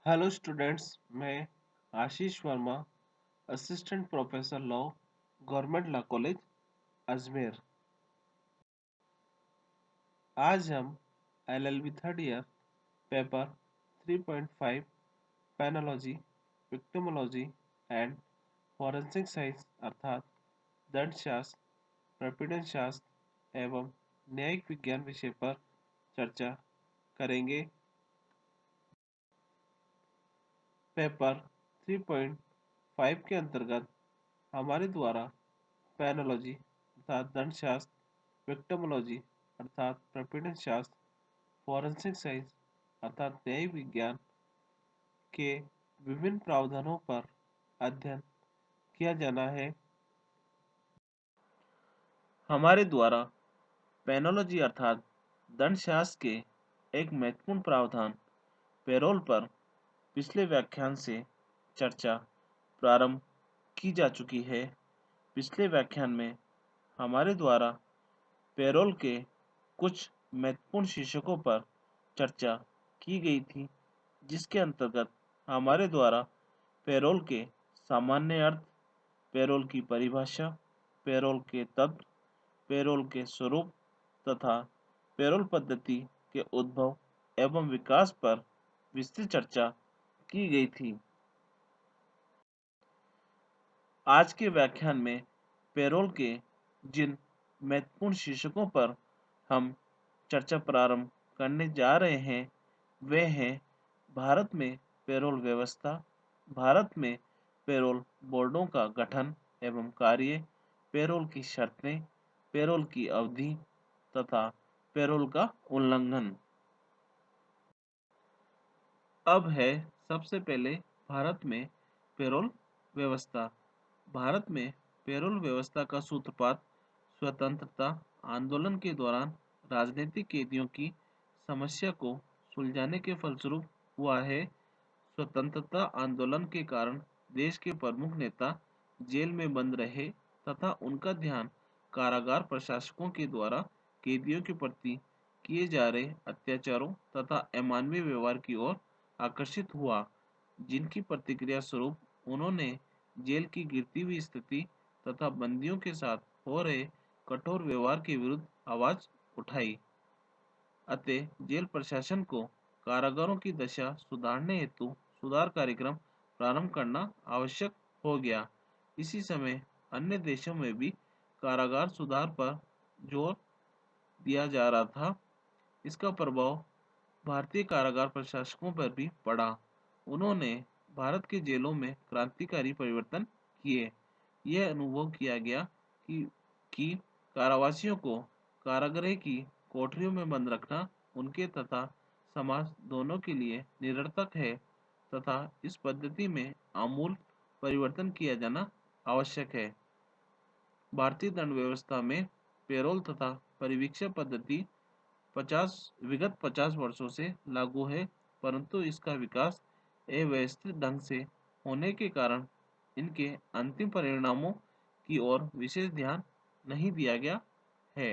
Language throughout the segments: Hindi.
हेलो स्टूडेंट्स, मैं Ashish Verma, assistant professor law, government law college Ajmer. आज हम LLB third year paper 3.5 penology, victimology and forensic science अर्थात दंडशास्त्र, प्रपीड़न शास्त्र एवं न्यायिक विज्ञान विषय पर चर्चा करेंगे। पेपर 3.5 के अंतर्गत हमारे द्वारा पेनोलॉजी अर्थात दंडशास्त्र, विक्टिमोलॉजी अर्थात प्रपीड़न शास्त्र, फॉरेंसिक साइंस अर्थात न्यायिक विज्ञान के विभिन्न प्रावधानों पर अध्ययन किया जाना है। हमारे द्वारा पेनोलॉजी अर्थात दंडशास्त्र के एक महत्वपूर्ण प्रावधान पेरोल पर पिछले व्याख्यान से चर्चा प्रारंभ की जा चुकी है। पिछले व्याख्यान में हमारे द्वारा पेरोल के कुछ महत्वपूर्ण शीर्षकों पर चर्चा की गई थी, जिसके अंतर्गत हमारे द्वारा पेरोल के सामान्य अर्थ, पेरोल की परिभाषा, पेरोल के तत्व, पेरोल के स्वरूप तथा पेरोल पद्धति के उद्भव एवं विकास पर विस्तृत चर्चा की गई थी। आज के व्याख्यान में पेरोल के जिन महत्वपूर्ण शीर्षकों पर हम चर्चा प्रारंभ करने जा रहे हैं वे हैं भारत में पेरोल व्यवस्था, भारत में पेरोल बोर्डों का गठन एवं कार्य, पेरोल की शर्तें, पेरोल की अवधि तथा पेरोल का उल्लंघन। अब है सबसे पहले भारत में पेरोल व्यवस्था। भारत में पेरोल व्यवस्था का सूत्रपात स्वतंत्रता आंदोलन के दौरान राजनीतिक कैदियों की समस्या को सुलझाने के फलस्वरूप हुआ है। स्वतंत्रता आंदोलन के कारण देश के प्रमुख नेता जेल में बंद रहे तथा उनका ध्यान कारागार प्रशासकों के द्वारा कैदियों के प्रति किए जा रहे अत्याचारों तथा अमानवीय व्यवहार की ओर आकर्षित हुआ, जिनकी प्रतिक्रिया स्वरूप उन्होंने जेल की गिरती हुई स्थिति तथा बंदियों के साथ हो रहे कठोर व्यवहार के विरुद्ध आवाज उठाई। अतः जेल प्रशासन को कारागारों की दशा सुधारने हेतु सुधार कार्यक्रम प्रारंभ करना आवश्यक हो गया। इसी समय अन्य देशों में भी कारागार सुधार पर जोर दिया जा रहा था। इसका प्रभाव भारतीय कारागार प्रशासकों पर भी पड़ा। उन्होंने भारत के जेलों में क्रांतिकारी परिवर्तन किए। यह अनुभव किया गया कि कारावासियों को कारागृह की कोठरियों में बंद रखना उनके तथा समाज दोनों के लिए निरर्थक है तथा इस पद्धति में आमूल परिवर्तन किया जाना आवश्यक है। भारतीय दंड व्यवस्था में पेरोल तथा परिवीक्षा पद्धति विगत 50 वर्षों से लागू है, परंतु इसका विकास अव्यवस्थित ढंग से होने के कारण इनके अंतिम परिणामों की ओर विशेष ध्यान नहीं दिया गया है।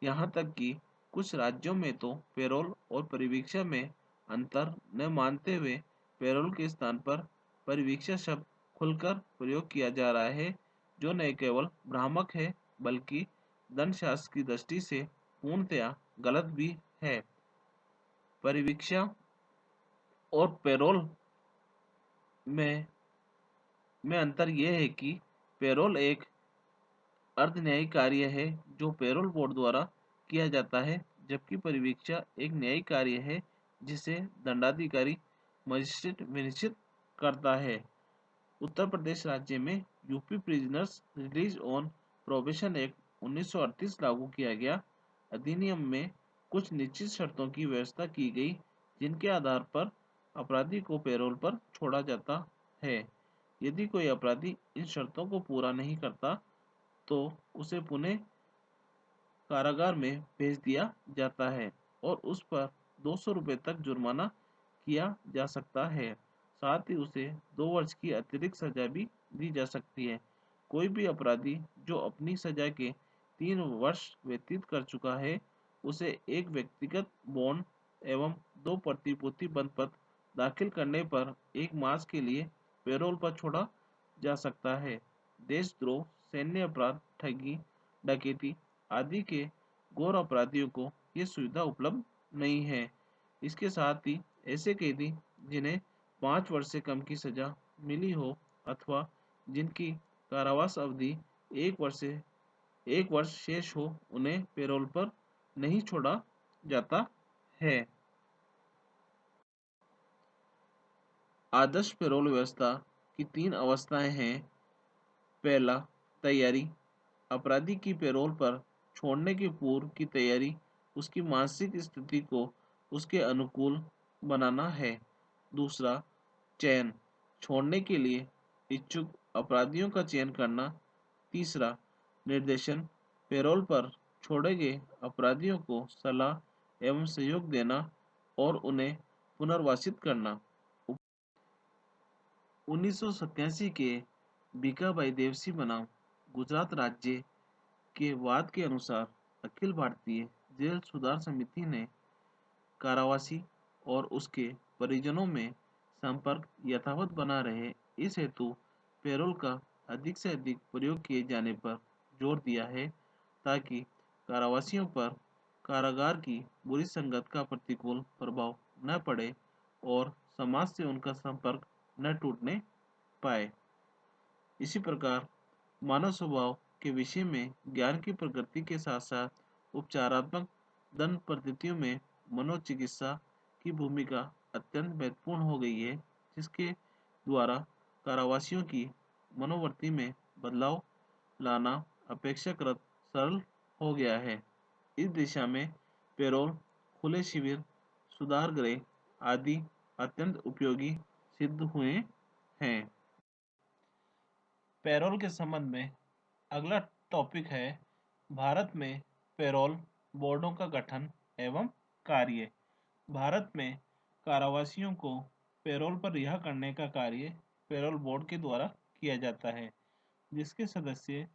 यहाँ तक कि कुछ राज्यों में तो पेरोल और परिवीक्षा में अंतर न मानते हुए पेरोल के स्थान पर परिवीक्षा शब्द खुलकर प्रयोग किया जा रहा है, जो न केवल भ्रामक है बल्कि दंडशास्त्र की दृष्टि से पूर्णतया गलत भी है। परिवीक्षा और पेरोल में अंतर यह है कि पेरोल एक अर्ध न्यायिक कार्य है जो पेरोल बोर्ड द्वारा किया जाता है, जबकि परिवीक्षा एक न्यायिक कार्य है जिसे दंडाधिकारी मजिस्ट्रेट विनिश्चित करता है। उत्तर प्रदेश राज्य में UP prisoners release on probation act 1938 लागू किया गया। अधिनियम में कुछ निश्चित शर्तों की व्यवस्था की गई, जिनके आधार पर अपराधी को पेरोल पर छोड़ा जाता है। यदि कोई अपराधी इन शर्तों को पूरा नहीं करता तो उसे पुनः कारागार में भेज दिया जाता है और उस पर 200 रुपये तक जुर्माना किया जा सकता है। साथ ही उसे 2 वर्ष की अतिरिक्त सजा भी दी जा सकती है। कोई भी अपराधी जो अपनी सजा के 3 वर्ष व्यतीत कर चुका है, उसे एक व्यक्तिगत बॉन्ड एवं 2 प्रतिपूर्ति बंद पत्र दाखिल करने पर 1 मास के लिए पैरोल पर छोड़ा जा सकता है। देशद्रोह, सैन्य अपराध, ठगी, डकैती आदि के घोर अपराधियों को ये सुविधा उपलब्ध नहीं है। इसके साथ ही ऐसे कैदी जिन्हें 5 वर्ष से कम की सजा मिली हो अथवा जिनकी कारावास अवधि 1 वर्ष से 1 वर्ष शेष हो, उन्हें पैरोल पर नहीं छोड़ा जाता है। आदर्श पैरोल व्यवस्था की 3 अवस्थाएं हैं। पहला, तैयारी। अपराधी की पैरोल पर छोड़ने के पूर्व की तैयारी उसकी मानसिक स्थिति को उसके अनुकूल बनाना है। दूसरा, चयन। छोड़ने के लिए इच्छुक अपराधियों का चयन करना। तीसरा, निर्देशन। पैरोल पर छोड़े गए अपराधियों को सलाह एवं सहयोग देना और उन्हें पुनर्वासित करना। 1987 के भीखाभाई देवसी बनाम गुजरात राज्य के वाद के अनुसार अखिल भारतीय जेल सुधार समिति ने कारावासी और उसके परिजनों में संपर्क यथावत बना रहे, इस हेतु पैरोल का अधिक से अधिक प्रयोग किए जाने पर जोर दिया है, ताकि कारावासियों पर कारागार की बुरी संगत का प्रतिकूल प्रभाव न पड़े और समाज से उनका संपर्क न टूटने पाए। इसी प्रकार मानव स्वभाव के विषय में ज्ञान की प्रगति के साथ साथ उपचारात्मक दंड पद्धतियों में मनोचिकित्सा की भूमिका अत्यंत महत्वपूर्ण हो गई है, जिसके द्वारा कारावासियों की मनोवृत्ति में बदलाव लाना अपेक्षाकृत सरल हो गया है। इस दिशा में पैरोल, खुले शिविर, सुधार गृह आदि अत्यंत उपयोगी सिद्ध हुए हैं। पैरोल के संबंध में अगला टॉपिक है भारत में पैरोल बोर्डों का गठन एवं कार्य। भारत में कारावासियों को पैरोल पर रिहा करने का कार्य पैरोल बोर्ड के द्वारा किया जाता है, जिसके सदस्य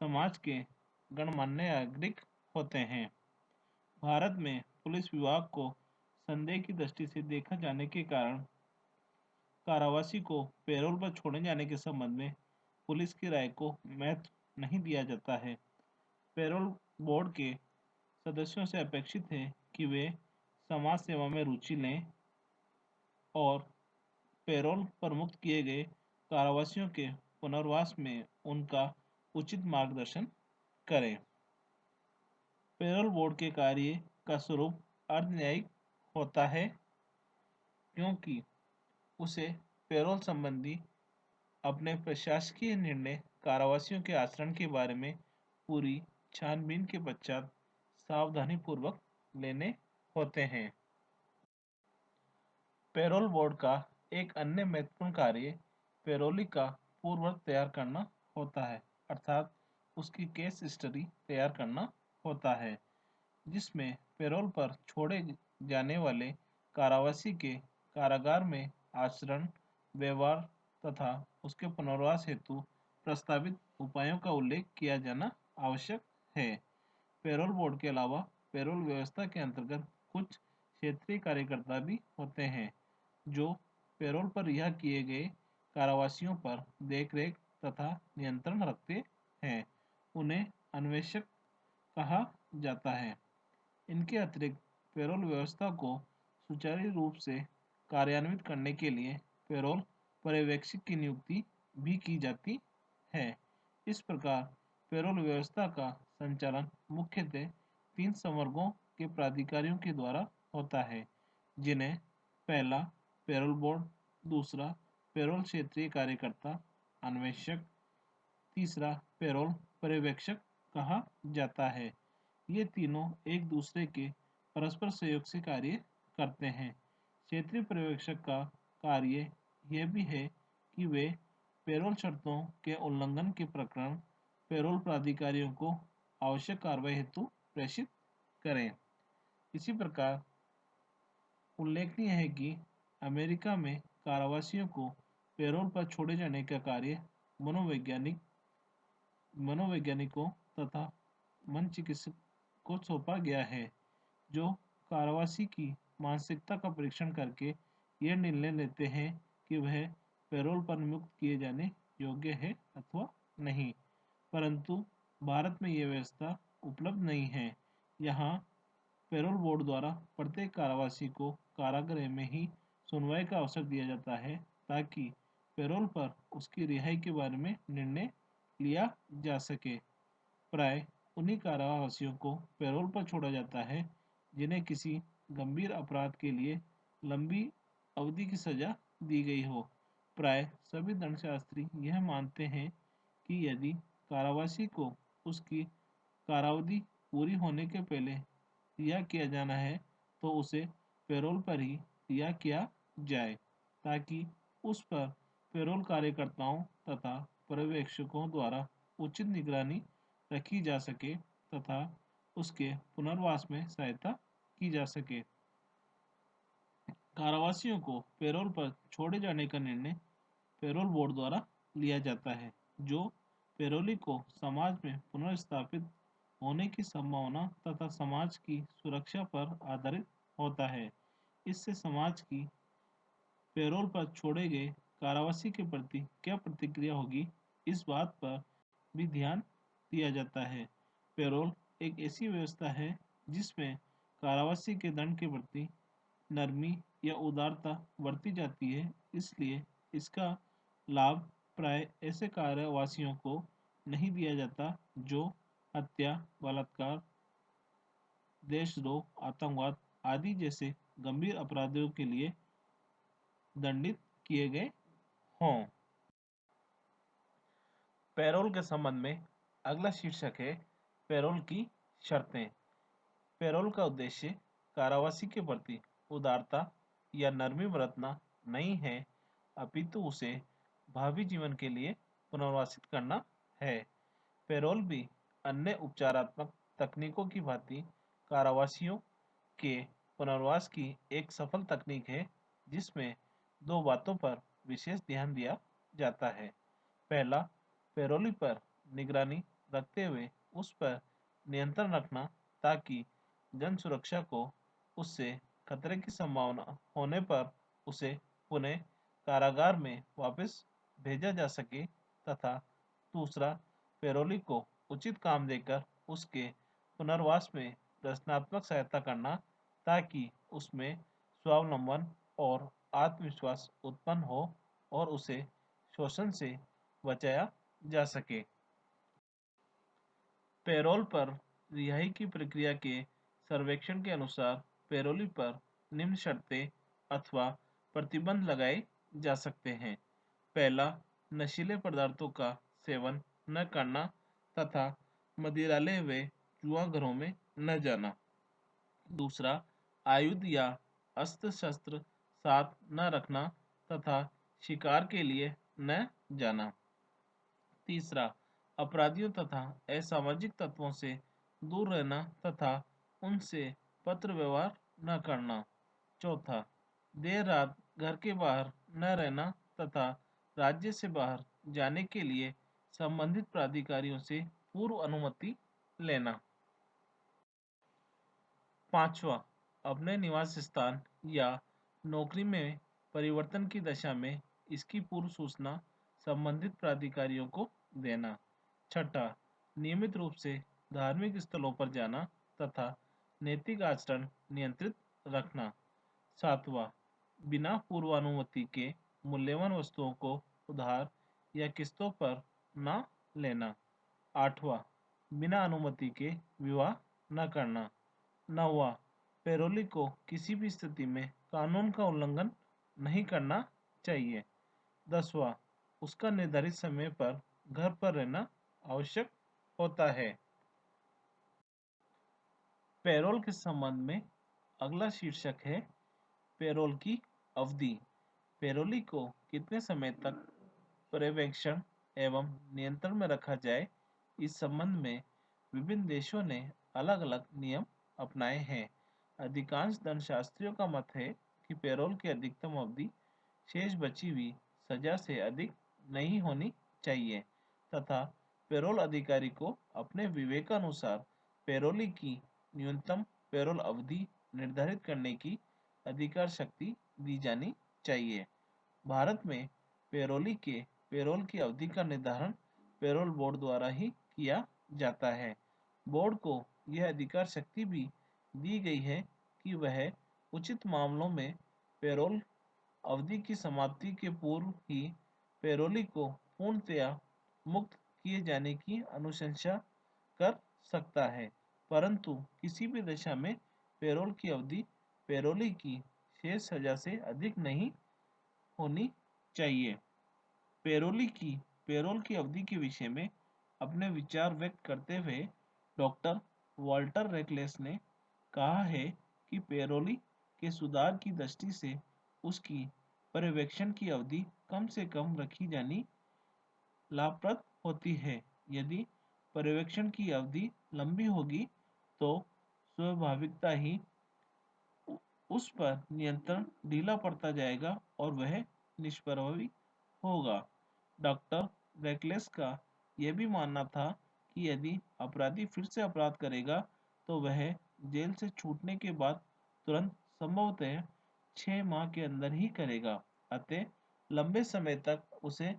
समाज के गणमान्य नागरिक होते हैं। भारत में पुलिस विभाग को संदेह की दृष्टि से देखा जाने के कारण कारावासी को पैरोल पर छोड़े जाने के संबंध में पुलिस की राय को महत्व नहीं दिया जाता है। पैरोल बोर्ड के सदस्यों से अपेक्षित है कि वे समाज सेवा में रुचि लें और पैरोल पर मुक्त किए गए कारावासियों के पुनर्वास में उनका उचित मार्गदर्शन करें। पैरोल बोर्ड के कार्य का स्वरूप अर्धन्यायिक होता है, क्योंकि उसे पैरोल संबंधी अपने प्रशासकीय निर्णय कारावासियों के आचरण के बारे में पूरी छानबीन के पश्चात सावधानीपूर्वक लेने होते हैं। पैरोल बोर्ड का एक अन्य महत्वपूर्ण कार्य पैरोली का पूर्ववर्त तैयार करना होता है, अर्थात उसकी केस हिस्ट्री तैयार करना होता है, जिसमें पैरोल पर छोड़े जाने वाले कारावासी के कारागार में आचरण, व्यवहार तथा उसके पुनर्वास हेतु प्रस्तावित उपायों का उल्लेख किया जाना आवश्यक है। पैरोल बोर्ड के अलावा पैरोल व्यवस्था के अंतर्गत कुछ क्षेत्रीय कार्यकर्ता भी होते हैं, जो पैरोल पर रिहा किए गए कारावासियों पर देखरेख तथा नियंत्रण रखते हैं। उन्हें अन्वेषक कहा जाता है। इनके अतिरिक्त पैरोल व्यवस्था को सुचारू रूप से कार्यान्वित करने के लिए पैरोल पर्यवेक्षक की नियुक्ति भी की जाती है। इस प्रकार पैरोल व्यवस्था का संचालन मुख्यतः 3 संवर्गों के प्राधिकारियों के द्वारा होता है, जिन्हें पहला पैरोल बोर्ड, दूसरा पैरोल क्षेत्रीय कार्यकर्ता अन्वेषक, तीसरा पैरोल पर्यवेक्षक कहा जाता है। ये तीनों एक दूसरे के परस्पर सहयोग से कार्य करते हैं। क्षेत्रीय पर्यवेक्षक का कार्य यह भी है कि वे पैरोल शर्तों के उल्लंघन के प्रकरण पैरोल प्राधिकारियों को आवश्यक कार्रवाई हेतु प्रेषित करें। इसी प्रकार उल्लेखनीय है कि अमेरिका में कारावासियों को पैरोल पर छोड़े जाने का कार्य मनोवैज्ञानिकों तथा मनचिकित्सक को सौंपा गया है, जो कारावासी की मानसिकता का परीक्षण करके यह निर्णय लेते हैं कि वह पैरोल पर नियुक्त किए जाने योग्य है अथवा नहीं। परंतु भारत में यह व्यवस्था उपलब्ध नहीं है। यहाँ पैरोल बोर्ड द्वारा प्रत्येक कारावासी को कारागृह में ही सुनवाई का अवसर दिया जाता है ताकि पैरोल पर उसकी रिहाई के बारे में निर्णय लिया जा सके। प्राय उन्हीं कारावासियों को पैरोल पर छोड़ा जाता है जिन्हें किसी गंभीर अपराध के लिए लंबी अवधि की सजा दी गई हो। प्राय सभी दंडशास्त्री यह मानते हैं कि यदि कारावासी को उसकी कारावधि पूरी होने के पहले रिहा किया जाना है तो उसे पैरोल पर ही रिहा किया जाए ताकि उस पर पैरोल कार्यकर्ताओं तथा पर्यवेक्षकों द्वारा उचित निगरानी रखी जा सके तथा उसके पुनर्वास में सहायता की जा सके। कारावासियों को पैरोल पर छोड़े जाने का निर्णय पैरोल बोर्ड द्वारा लिया जाता है, जो पैरोली को समाज में पुनर्स्थापित होने की संभावना तथा समाज की सुरक्षा पर आधारित होता है। इससे समाज की पैरोल पर छोड़े गए कारावासी के प्रति क्या प्रतिक्रिया होगी, इस बात पर भी ध्यान दिया जाता है। पैरोल एक ऐसी व्यवस्था है जिसमें कारावासी के दंड के प्रति नरमी या उदारता बरती जाती है, इसलिए इसका लाभ प्राय ऐसे कारावासियों को नहीं दिया जाता जो हत्या, बलात्कार, देशद्रोह, आतंकवाद आदि जैसे गंभीर अपराधों के लिए दंडित किए गए हों। पैरोल के संबंध में अगला शीर्षक है पैरोल की शर्तें। पैरोल का उद्देश्य कारावासी के प्रति उदारता या नरमी बरतना नहीं है, अपितु उसे भावी जीवन के लिए पुनर्वासित करना है। पैरोल भी अन्य उपचारात्मक तकनीकों की भांति कारावासियों के पुनर्वास की एक सफल तकनीक है, जिसमें दो बातों पर विशेष ध्यान दिया जाता है। पहला, पैरोली पर निगरानी रखते हुए उस पर नियंत्रण रखना ताकि जन सुरक्षा को उससे खतरे की संभावना होने पर उसे पुनः कारागार में वापस भेजा जा सके तथा दूसरा, पैरोली को उचित काम देकर उसके पुनर्वास में रचनात्मक सहायता करना ताकि उसमें स्वावलंबन और आत्मविश्वास उत्पन्न हो और उसे शोषण से बचाया जा सके। पैरोल पर रिहाई की प्रक्रिया के सर्वेक्षण के अनुसार पैरोली पर निम्न शर्तें अथवा प्रतिबंध लगाए जा सकते हैं। पहला, नशीले पदार्थों का सेवन न करना तथा मदिरालय व जुआघरों में न जाना। दूसरा, आयुध या अस्त्र शस्त्र साथ न रखना तथा शिकार के लिए न जाना। तीसरा, अपराधियों तथा असामाजिक तत्वों से दूर रहना तथा उनसे पत्र व्यवहार न करना। चौथा, देर रात घर के बाहर न रहना तथा राज्य से बाहर जाने के लिए संबंधित प्राधिकारियों से पूर्व अनुमति लेना। पांचवा, अपने निवास स्थान या नौकरी में परिवर्तन की दशा में इसकी पूर्व सूचना संबंधित प्राधिकारियों को देना। छठा, नियमित रूप से धार्मिक स्थलों पर जाना तथा नैतिक आचरण नियंत्रित रखना। सातवां, बिना पूर्वानुमति के मूल्यवान वस्तुओं को उधार या किस्तों पर न लेना। आठवां, बिना अनुमति के विवाह न करना। नौवां, पैरोली को किसी भी स्थिति में कानून का उल्लंघन नहीं करना चाहिए। 10वां, उसका निर्धारित समय पर घर पर रहना आवश्यक होता है। पैरोल के संबंध में अगला शीर्षक है पैरोल की अवधि। पैरोली को कितने समय तक पर्यवेक्षण एवं नियंत्रण में रखा जाए, इस संबंध में विभिन्न देशों ने अलग अलग नियम अपनाए हैं। अधिकांश दंडशास्त्रियों का मत है कि पैरोल की अधिकतम अवधि शेष बची हुई सजा से अधिक नहीं होनी चाहिए तथा पैरोल अधिकारी को अपने विवेकानुसार पैरोली की न्यूनतम पैरोल अवधि निर्धारित करने की अधिकार शक्ति दी जानी चाहिए। भारत में पेरोल की अवधि का निर्धारण पेरोल बोर्ड द्वारा ही किया जाता है। बोर्ड को यह अधिकार शक्ति भी दी गई है कि वह उचित मामलों में पेरोल अवधि की समाप्ति के पूर्व ही पेरोली को पूर्णतया मुक्त किए जाने की अनुशंसा कर सकता है, परंतु किसी भी दशा में पेरोल की अवधि पेरोली की शेष सजा से अधिक नहीं होनी चाहिए। पेरोली की पेरोल की अवधि के विषय में अपने विचार व्यक्त करते हुए डॉक्टर वॉल्टर रेकलेस ने कहा है कि पेरोली के सुधार की दृष्टि से उसकी पर्यवेक्षण की अवधि कम से कम रखी जानी लाभप्रद होती है। यदि पर्यवेक्षण की अवधि लंबी होगी तो स्वाभाविकता ही उस पर नियंत्रण ढीला पड़ता जाएगा और वह निष्प्रभावी होगा। डॉक्टर रेकलेस का यह भी मानना था कि यदि अपराधी फिर से अपराध करेगा तो वह जेल से छूटने के बाद तुरंत संभवतः 6 माह के अंदर ही करेगा। अतः लंबे समय तक उसे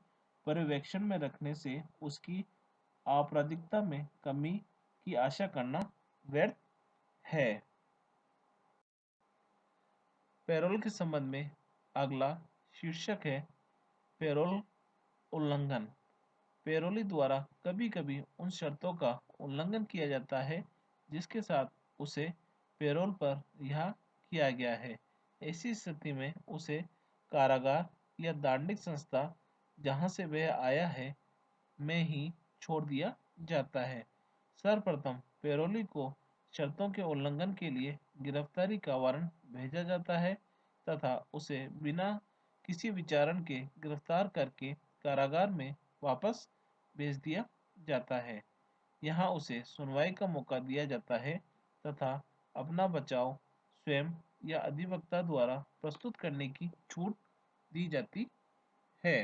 पर्यवेक्षण में रखने से उसकी आपराधिकता में कमी की आशा करना व्यर्थ है। पैरोल के संबंध में अगला शीर्षक है पैरोल उल्लंघन। पैरोली द्वारा कभी कभी उन शर्तों का उल्लंघन किया जाता है जिसके साथ उसे पैरोल पर रिहा किया गया है। ऐसी स्थिति में उसे कारागार या दंडिक संस्था जहां से वह आया है में ही छोड़ दिया जाता है। सर्वप्रथम पैरोली को शर्तों के उल्लंघन के लिए गिरफ्तारी का वारंट भेजा जाता है तथा उसे बिना किसी विचारण के गिरफ्तार करके कारागार में वापस भेज दिया जाता है। यहाँ उसे सुनवाई का मौका दिया जाता है तथा अपना बचाव स्वयं या अधिवक्ता द्वारा प्रस्तुत करने की छूट दी जाती है।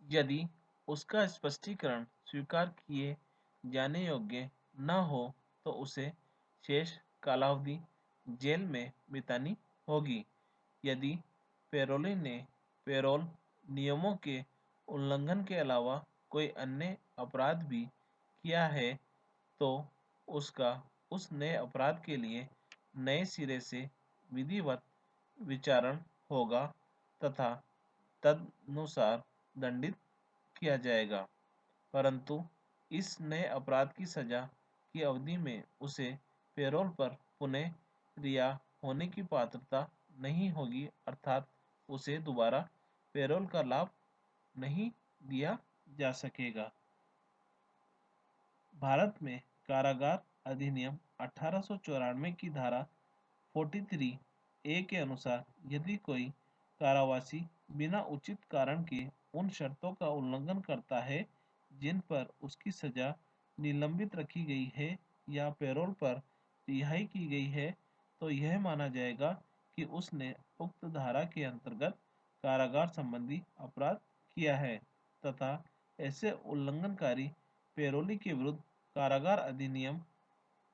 यदि उसका स्पष्टीकरण स्वीकार किए जाने योग्य न हो तो उसे शेष कालावधि जेल में बितानी होगी। यदि पैरोली ने पैरोल नियमों के उल्लंघन के अलावा कोई अन्य अपराध भी किया है तो उसका उस नए अपराध के लिए नए सिरे से विधिवत विचारण होगा तथा तदनुसार दंडित किया जाएगा, परंतु इस नए अपराध की सजा की अवधि में उसे पैरोल पर पुनः रिहा होने की पात्रता नहीं होगी, अर्थात उसे दोबारा पैरोल का लाभ नहीं दिया जा सकेगा। भारत में कारागार अधिनियम 1894 की धारा 43 ए के अनुसार यदि कोई कारावासी बिना उचित कारण के उन शर्तों का उल्लंघन करता है जिन पर उसकी सजा निलंबित रखी गई है या पैरोल पर रिहाई की गई है तो यह माना जाएगा कि उसने उक्त धारा के अंतर्गत कारागार संबंधी अपराध किया है तथा ऐसे उल्लंघनकारी पैरोली के विरुद्ध कारागार अधिनियम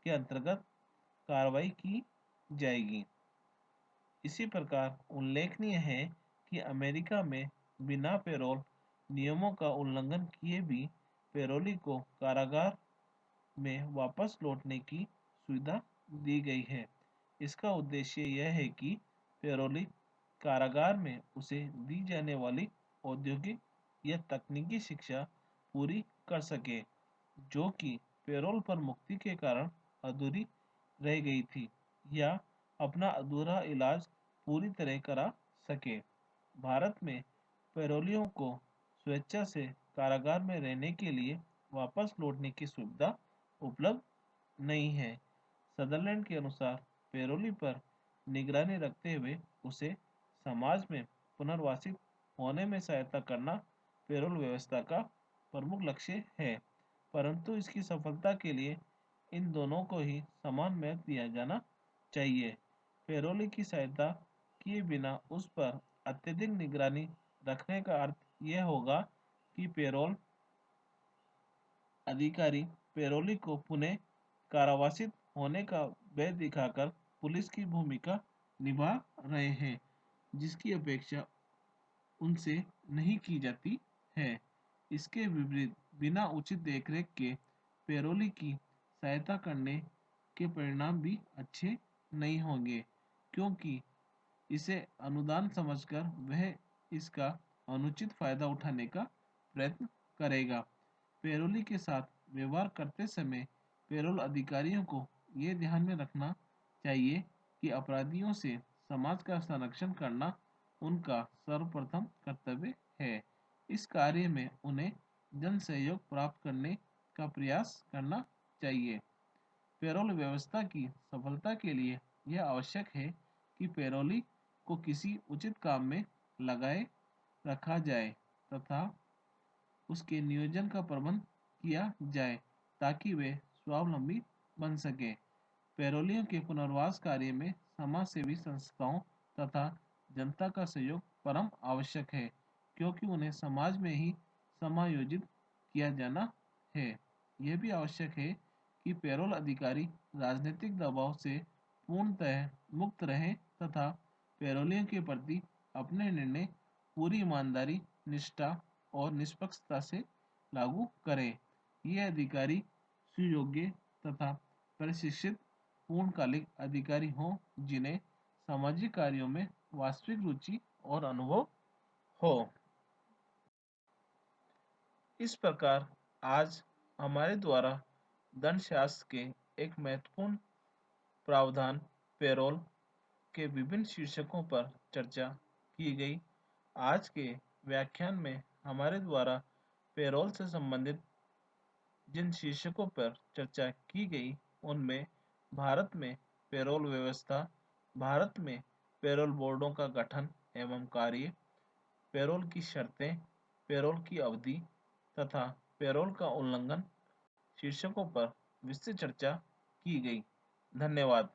के अंतर्गत कार्रवाई की जाएगी। इसी प्रकार उल्लेखनीय है कि अमेरिका में बिना पैरोल नियमों का उल्लंघन किए भी पैरोली को कारागार में वापस लौटने की सुविधा दी गई है। इसका उद्देश्य यह है कि पैरोली कारागार में उसे दी जाने वाली औद्योगिक या तकनीकी शिक्षा पूरी कर सके जो कि पैरोल पर मुक्ति के कारण अधूरी रह गई थी या अपना अधूरा इलाज पूरी तरह करा सके। भारत में पैरोलियों को स्वेच्छा से कारागार में रहने के लिए वापस लौटने की सुविधा उपलब्ध नहीं है। सदरलैंड के अनुसार पैरोली पर निगरानी रखते हुए उसे समाज में पुनर्वासित होने में सहायता करना पैरोल व्यवस्था का प्रमुख लक्ष्य है, परंतु इसकी सफलता के लिए इन दोनों को ही समान महत्व दिया जाना चाहिए। पैरोली की सहायता किए बिना उस पर अत्यधिक निगरानी रखने का अर्थ यह होगा कि पैरोल अधिकारी पैरोली को पुनः कारावासित होने का भय दिखाकर पुलिस की भूमिका निभा रहे हैं। जिसकी अपेक्षा उनसे नहीं की जाती है। इसके विपरीत बिना उचित देखरेख के पैरोली की सहायता करने के परिणाम भी अच्छे नहीं होंगे, क्योंकि इसे अनुदान समझकर वह इसका अनुचित फायदा उठाने का प्रयत्न करेगा। पैरोली के साथ व्यवहार करते समय पैरोल अधिकारियों को ये ध्यान में रखना चाहिए कि अपराधियों से समाज का संरक्षण करना उनका सर्वप्रथम कर्तव्य है। इस कार्य में उन्हें जन सहयोग प्राप्त करने का प्रयास करना चाहिए। पैरोल व्यवस्था की सफलता के लिए यह आवश्यक है कि पैरोली को किसी उचित काम में लगाए रखा जाए तथा उसके नियोजन का प्रबंध किया जाए ताकि वे स्वावलंबी बन सके। पैरोलियों के पुनर्वास कार्य में समाज सेवी संस्थाओं तथा जनता का सहयोग परम आवश्यक है, क्योंकि उन्हें समाज में ही समायोजित किया जाना है। यह भी आवश्यक है कि पैरोल अधिकारी राजनीतिक दबाव से पूर्णतः मुक्त रहें तथा पैरोलियों के प्रति अपने निर्णय पूरी ईमानदारी, निष्ठा और निष्पक्षता से लागू करें। ये अधिकारी सुयोग्य तथा प्रशिक्षित पूर्णकालिक अधिकारी हों जिन्हें सामाजिक कार्यों में वास्तविक रुचि और अनुभव हो। इस प्रकार आज हमारे द्वारा दंडशास्त्र के एक महत्वपूर्ण प्रावधान पैरोल के विभिन्न शीर्षकों पर चर्चा की गई। आज के व्याख्यान में हमारे द्वारा पैरोल से संबंधित जिन शीर्षकों पर चर्चा की गई उनमें भारत में पैरोल व्यवस्था, भारत में पैरोल बोर्डों का गठन एवं कार्य, पैरोल की शर्तें, पैरोल की अवधि तथा पैरोल का उल्लंघन शीर्षकों पर विस्तृत चर्चा की गई। धन्यवाद।